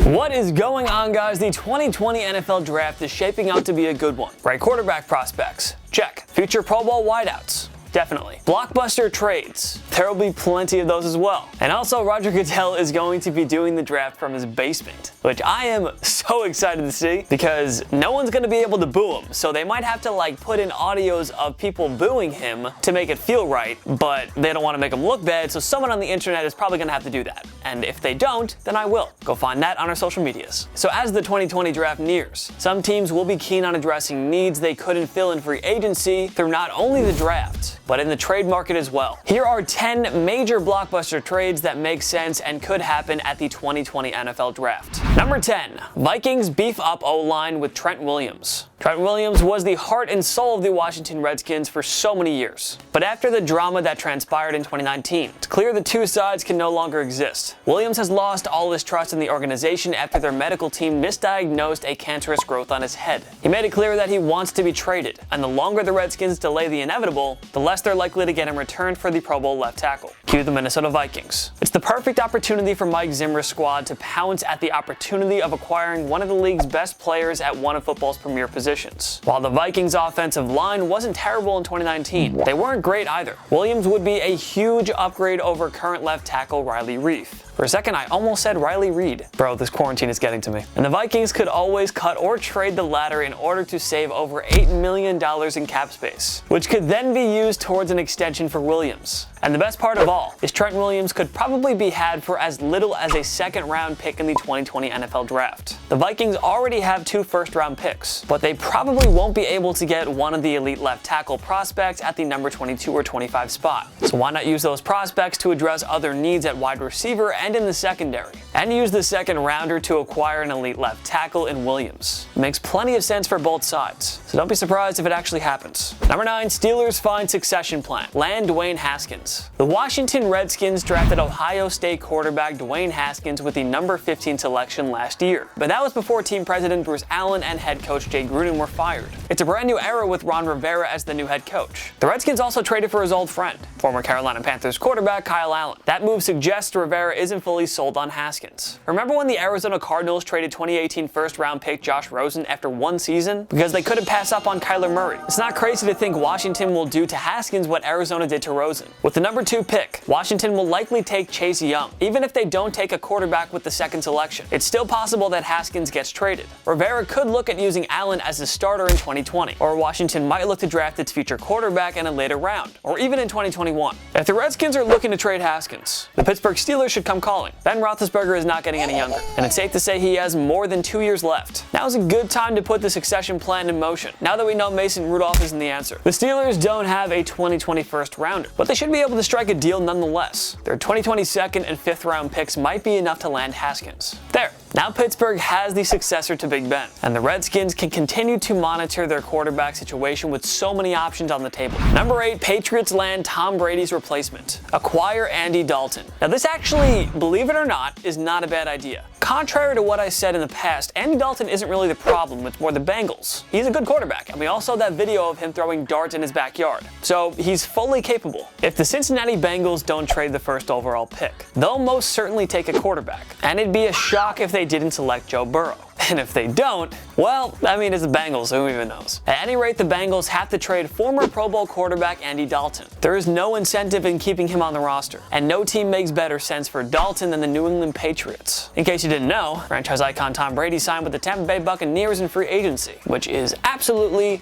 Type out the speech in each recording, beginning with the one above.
What is going on, guys? The 2020 NFL Draft is shaping out to be a good one. Right quarterback prospects? Check. Future Pro Bowl wideouts? Definitely. Blockbuster trades? There will be plenty of those as well. And also, Roger Goodell is going to be doing the draft from his basement, which I am so excited to see because no one's going to be able to boo him. So they might have to put in audios of people booing him to make it feel right, but they don't want to make him look bad. So someone on the internet is probably going to have to do that. And if they don't, then I will. Go find that on our social medias. So as the 2020 draft nears, some teams will be keen on addressing needs they couldn't fill in free agency through not only the draft, but in the trade market as well. Here are 10 major blockbuster trades that make sense and could happen at the 2020 NFL Draft. Number 10, Vikings beef up O-line with Trent Williams. Trent Williams was the heart and soul of the Washington Redskins for so many years. But after the drama that transpired in 2019, it's clear the two sides can no longer exist. Williams has lost all his trust in the organization after their medical team misdiagnosed a cancerous growth on his head. He made it clear that he wants to be traded, and the longer the Redskins delay the inevitable, the less they're likely to get him returned for the Pro Bowl left tackle. Cue the Minnesota Vikings. It's the perfect opportunity for Mike Zimmer's squad to pounce at the opportunity of acquiring one of the league's best players at one of football's premier positions. While the Vikings' offensive line wasn't terrible in 2019, they weren't great either. Williams would be a huge upgrade over current left tackle Riley Reiff. For a second, I almost said Riley Reid. Bro, this quarantine is getting to me. And the Vikings could always cut or trade the latter in order to save over $8 million in cap space, which could then be used towards an extension for Williams. And the best part of all is Trent Williams could probably be had for as little as a second-round pick in the 2020 NFL Draft. The Vikings already have 2 first-round picks, but they probably won't be able to get one of the elite left tackle prospects at the number 22 or 25 spot. So why not use those prospects to address other needs at wide receiver and in the secondary, and use the second rounder to acquire an elite left tackle in Williams? It makes plenty of sense for both sides, so don't be surprised if it actually happens. Number 9, Steelers find succession plan. Land Dwayne Haskins. The Washington Redskins drafted Ohio State quarterback Dwayne Haskins with the number 15 selection last year, but that was before team president Bruce Allen and head coach Jay Gruden were fired. It's a brand new era with Ron Rivera as the new head coach. The Redskins also traded for his old friend, former Carolina Panthers quarterback Kyle Allen. That move suggests Rivera isn't fully sold on Haskins. Remember when the Arizona Cardinals traded 2018 first-round pick Josh Rosen after 1 season because they couldn't pass up on Kyler Murray? It's not crazy to think Washington will do to Haskins what Arizona did to Rosen. With the number 2 pick, Washington will likely take Chase Young. Even if they don't take a quarterback with the second selection, it's still possible that Haskins gets traded. Rivera could look at using Allen as the starter in 2020, or Washington might look to draft its future quarterback in a later round, or even in 2021. If the Redskins are looking to trade Haskins, the Pittsburgh Steelers should come calling. Ben Roethlisberger is not getting any younger, and it's safe to say he has more than 2 years left. Now's a good time to put the succession plan in motion, now that we know Mason Rudolph isn't the answer. The Steelers don't have a 2020 first rounder, but they should be able to strike a deal nonetheless. Their 2020 second and 5th round picks might be enough to land Haskins. There. Now Pittsburgh has the successor to Big Ben, and the Redskins can continue to monitor their quarterback situation with so many options on the table. Number 8, Patriots land Tom Brady's replacement. Acquire Andy Dalton. Now this actually, believe it or not, is not a bad idea. Contrary to what I said in the past, Andy Dalton isn't really the problem, it's more the Bengals. He's a good quarterback, and we all saw that video of him throwing darts in his backyard. So he's fully capable. If the Cincinnati Bengals don't trade the first overall pick, they'll most certainly take a quarterback, and it'd be a shock if they didn't select Joe Burrow. And if they don't, well, I mean, it's the Bengals, who even knows? At any rate, the Bengals have to trade former Pro Bowl quarterback Andy Dalton. There is no incentive in keeping him on the roster, and no team makes better sense for Dalton than the New England Patriots. In case you didn't know, franchise icon Tom Brady signed with the Tampa Bay Buccaneers in free agency, which is absolutely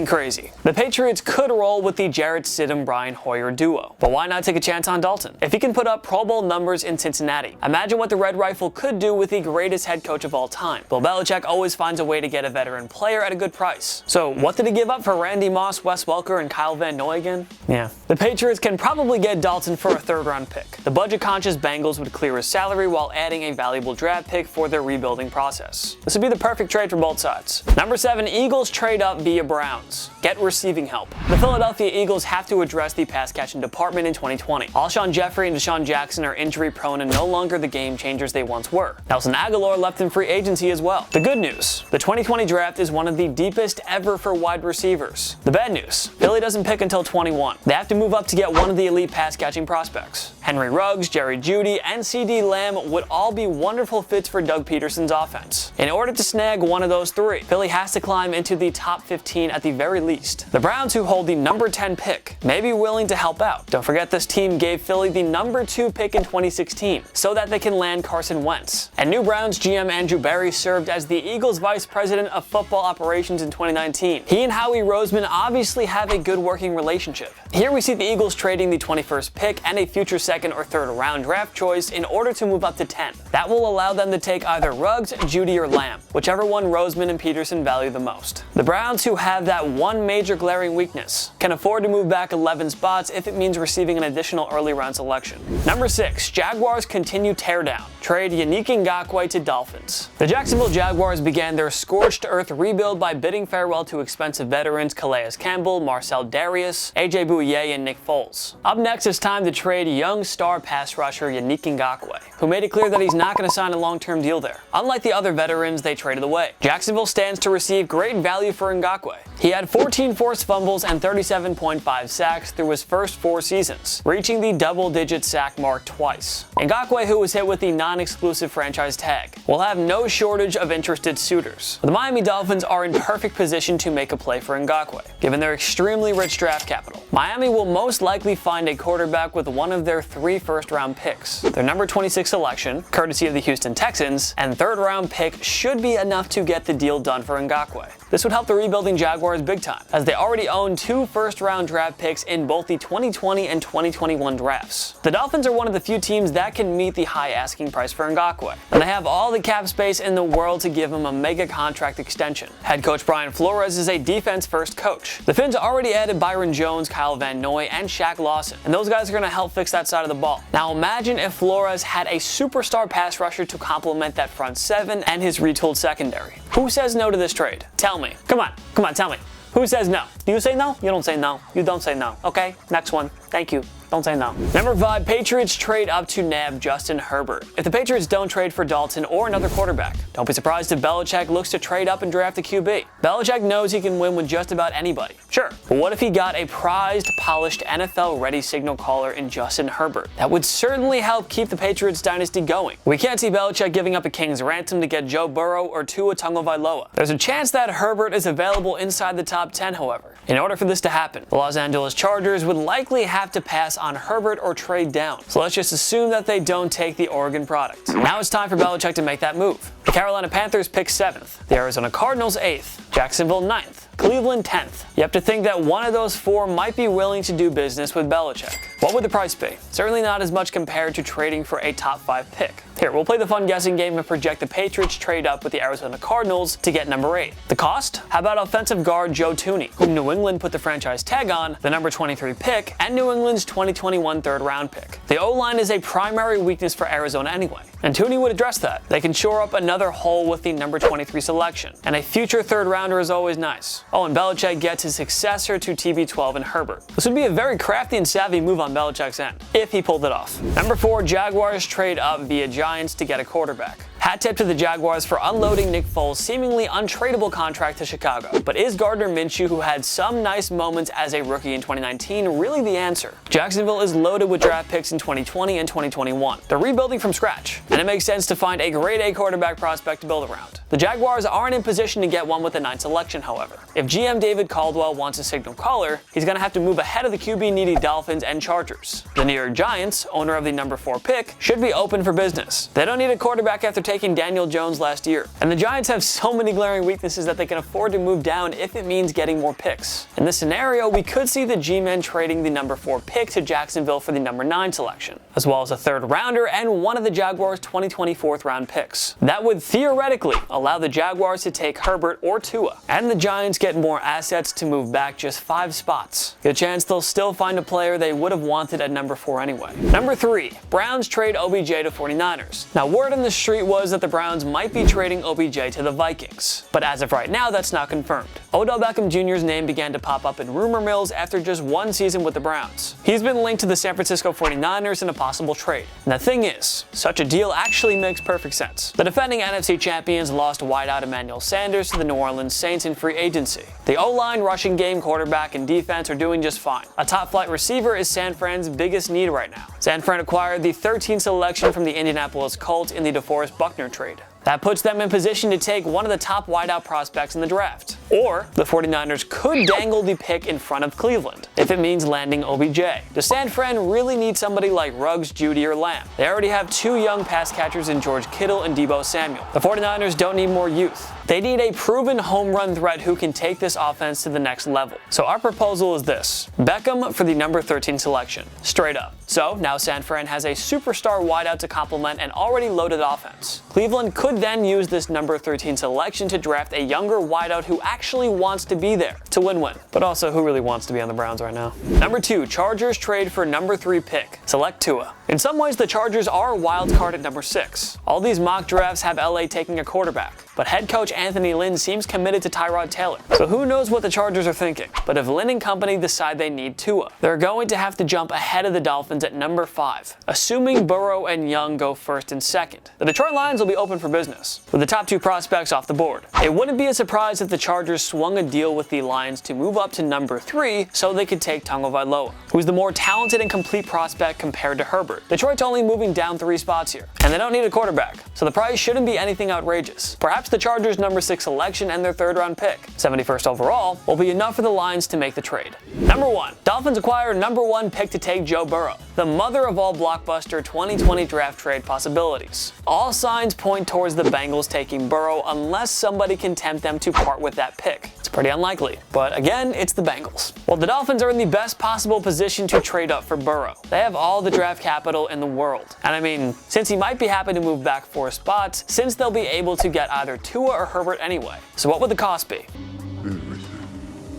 crazy. The Patriots could roll with the Jarrett Stidham-Brian Hoyer duo, but why not take a chance on Dalton? If he can put up Pro Bowl numbers in Cincinnati, imagine what the Red Rifle could do with the greatest head coach of all time. Bill Belichick always finds a way to get a veteran player at a good price. So what did he give up for Randy Moss, Wes Welker, and Kyle Van Noy again? Yeah. The Patriots can probably get Dalton for a 3rd round pick. The budget-conscious Bengals would clear his salary while adding a valuable draft pick for their rebuilding process. This would be the perfect trade for both sides. Number 7, Eagles trade up via Browns. Get receiving help. The Philadelphia Eagles have to address the pass-catching department in 2020. Alshon Jeffrey and Deshaun Jackson are injury-prone and no longer the game-changers they once were. Nelson Aguilar left in free agency as well. The good news, the 2020 draft is one of the deepest ever for wide receivers. The bad news, Philly doesn't pick until 21. They have to move up to get one of the elite pass-catching prospects. Henry Ruggs, Jerry Jeudy, and CeeDee Lamb would all be wonderful fits for Doug Peterson's offense. In order to snag one of those three, Philly has to climb into the top 15 at the very least. The Browns, who hold the number 10 pick, may be willing to help out. Don't forget this team gave Philly the number 2 pick in 2016 so that they can land Carson Wentz. And new Browns GM Andrew Berry served as the Eagles' vice president of football operations in 2019. He and Howie Roseman obviously have a good working relationship. Here we see the Eagles trading the 21st pick and a future second or third round draft choice in order to move up to 10. That will allow them to take either Ruggs, Jeudy, or Lamb, whichever one Roseman and Peterson value the most. The Browns, who have that one major glaring weakness, can afford to move back 11 spots if it means receiving an additional early round selection. Number 6, Jaguars continue teardown. Trade Yannick Ngakoue to Dolphins. The Jacksonville Jaguars began their scorched earth rebuild by bidding farewell to expensive veterans Calais Campbell, Marcel Darius, AJ Bouye, and Nick Foles. Up next, it's time to trade young star pass rusher Yannick Ngakoue, who made it clear that he's not going to sign a long-term deal there. Unlike the other veterans they traded away, Jacksonville stands to receive great value for Ngakoue. He had 14 forced fumbles and 37.5 sacks through his first 4 seasons, reaching the double-digit sack mark twice. Ngakoue, who was hit with the non-exclusive franchise tag, will have no shortage of interested suitors. The Miami Dolphins are in perfect position to make a play for Ngakoue, given their extremely rich draft capital. Miami will most likely find a quarterback with one of their 3 first-round picks. Their number 26 selection, courtesy of the Houston Texans, and third-round pick should be enough to get the deal done for Ngakoue. This would help the rebuilding Jaguars big time, as they already own 2 first-round draft picks in both the 2020 and 2021 drafts. The Dolphins are one of the few teams that can meet the high asking price for Ngakoue, and they have all the cap space in the world to give him a mega contract extension. Head coach Brian Flores is a defense-first coach. The Finns already added Byron Jones, Kyle Van Noy, and Shaq Lawson, and those guys are going to help fix that side of the ball. Now imagine if Flores had a superstar pass rusher to complement that front 7 and his retooled secondary. Who says no to this trade? Tell me. Come on, tell me. Who says no? Do you say no? You don't say no. You don't say no. Okay, next one. Thank you. Don't say no. Number 5, Patriots trade up to nab Justin Herbert. If the Patriots don't trade for Dalton or another quarterback, don't be surprised if Belichick looks to trade up and draft a QB. Belichick knows he can win with just about anybody. Sure, but what if he got a prized, polished, NFL-ready signal caller in Justin Herbert? That would certainly help keep the Patriots dynasty going. We can't see Belichick giving up a king's ransom to get Joe Burrow or Tua Tagovailoa. There's a chance that Herbert is available inside the top 10, however. In order for this to happen, the Los Angeles Chargers would likely have to pass on Herbert or trade down. So let's just assume that they don't take the Oregon product. Now it's time for Belichick to make that move. The Carolina Panthers pick 7th, the Arizona Cardinals 8th, Jacksonville 9th, Cleveland 10th. You have to think that one of those 4 might be willing to do business with Belichick. What would the price be? Certainly not as much compared to trading for a top 5 pick. Here, we'll play the fun guessing game and project the Patriots trade up with the Arizona Cardinals to get number 8. The cost? How about offensive guard Joe Thuney, whom New England put the franchise tag on, the number 23 pick, and New England's 2021 third-round pick. The O-line is a primary weakness for Arizona anyway, and Thuney would address that. They can shore up another hole with the number 23 selection, and a future third-rounder is always nice. Oh, and Belichick gets his successor to TB12 in Herbert. This would be a very crafty and savvy move on Belichick's end, if he pulled it off. Number 4, Jaguars trade up via Giants to get a quarterback. Hat tip to the Jaguars for unloading Nick Foles' seemingly untradeable contract to Chicago. But is Gardner Minshew, who had some nice moments as a rookie in 2019, really the answer? Jacksonville is loaded with draft picks in 2020 and 2021. They're rebuilding from scratch, and it makes sense to find a grade A quarterback prospect to build around. The Jaguars aren't in position to get one with the 9th selection, however. If GM David Caldwell wants a signal caller, he's going to have to move ahead of the QB-needy Dolphins and Chargers. The New York Giants, owner of the number 4 pick, should be open for business. They don't need a quarterback after taking Daniel Jones last year. And the Giants have so many glaring weaknesses that they can afford to move down if it means getting more picks. In this scenario, we could see the G-men trading the number 4 pick to Jacksonville for the number 9 selection, as well as a third rounder and one of the Jaguars' 2020 4th-round picks. That would theoretically allow the Jaguars to take Herbert or Tua, and the Giants get more assets to move back just 5 spots. Good chance they'll still find a player they would have wanted at number 4 anyway. Number 3, Browns trade OBJ to 49ers. Now, word on the street was was that the Browns might be trading OBJ to the Vikings. But as of right now, that's not confirmed. Odell Beckham Jr.'s name began to pop up in rumor mills after just one season with the Browns. He's been linked to the San Francisco 49ers in a possible trade. And the thing is, such a deal actually makes perfect sense. The defending NFC champions lost wideout Emmanuel Sanders to the New Orleans Saints in free agency. The O-line, rushing game, quarterback, and defense are doing just fine. A top-flight receiver is San Fran's biggest need right now. San Fran acquired the 13th selection from the Indianapolis Colts in the DeForest Buckner trade. That puts them in position to take one of the top wideout prospects in the draft. Or the 49ers could dangle the pick in front of Cleveland, if it means landing OBJ. Does San Fran really need somebody like Ruggs, Judy, or Lamb? They already have two young pass catchers in George Kittle and Deebo Samuel. The 49ers don't need more youth. They need a proven home run threat who can take this offense to the next level. So our proposal is this: Beckham for the number 13 selection. Straight up. So now San Fran has a superstar wideout to complement an already loaded offense. Cleveland could then use this number 13 selection to draft a younger wideout who actually wants to be there to win-win. But also, who really wants to be on the Browns right now? Number 2, Chargers trade for number 3 pick. Select Tua. In some ways, the Chargers are a wild card at number 6. All these mock drafts have LA taking a quarterback, but head coach Anthony Lynn seems committed to Tyrod Taylor. So who knows what the Chargers are thinking? But if Lynn and company decide they need Tua, they're going to have to jump ahead of the Dolphins at number 5, assuming Burrow and Young go first and second. The Detroit Lions will be open for business, with the top 2 prospects off the board. It wouldn't be a surprise if the Chargers swung a deal with the Lions to move up to number 3 so they could take Tagovailoa, who's the more talented and complete prospect compared to Herbert. Detroit's only moving down 3 spots here, and they don't need a quarterback, so the price shouldn't be anything outrageous. Perhaps the Chargers' number 6 selection and their 3rd round pick, 71st overall, will be enough for the Lions to make the trade. Number 1. Dolphins acquire number 1 pick to take Joe Burrow, the mother of all blockbuster 2020 draft trade possibilities. All signs point towards the Bengals taking Burrow unless somebody can tempt them to part with that pick. It's pretty unlikely, but again, it's the Bengals. Well, the Dolphins are in the best possible position to trade up for Burrow. They have all the draft capital in the world. And I mean, since he might be happy to move back 4 spots, since they'll be able to get either Tua or Herbert anyway. So what would the cost be?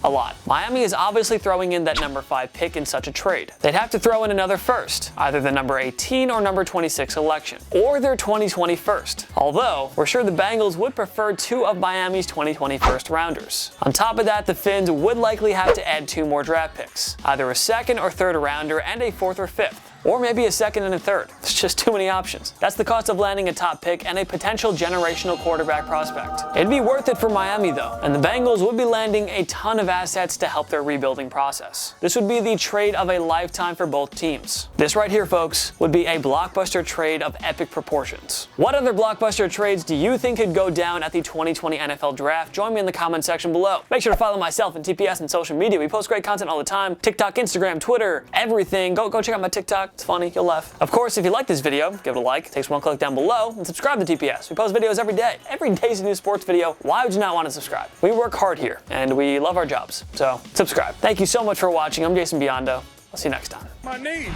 A lot. Miami is obviously throwing in that number 5 pick in such a trade. They'd have to throw in another first, either the number 18 or number 26 selection, or their 2020 first. Although, we're sure the Bengals would prefer 2 of Miami's 2020 first rounders. On top of that, the Finns would likely have to add 2 more draft picks, either a 2nd or 3rd rounder and a 4th or 5th. Or maybe a 2nd and a 3rd. There's just too many options. That's the cost of landing a top pick and a potential generational quarterback prospect. It'd be worth it for Miami though, and the Bengals would be landing a ton of assets to help their rebuilding process. This would be the trade of a lifetime for both teams. This right here, folks, would be a blockbuster trade of epic proportions. What other blockbuster trades do you think could go down at the 2020 NFL Draft? Join me in the comment section below. Make sure to follow myself and TPS on social media. We post great content all the time. TikTok, Instagram, Twitter, everything. Go check out my TikTok. It's funny, you'll laugh. Of course, if you like this video, give it a like. It takes 1 click down below, and subscribe to TPS. We post videos every day. Every day's a new sports video. Why would you not want to subscribe? We work hard here, and we love our jobs. So subscribe. Thank you so much for watching. I'm Jason Biondo. I'll see you next time. My knee.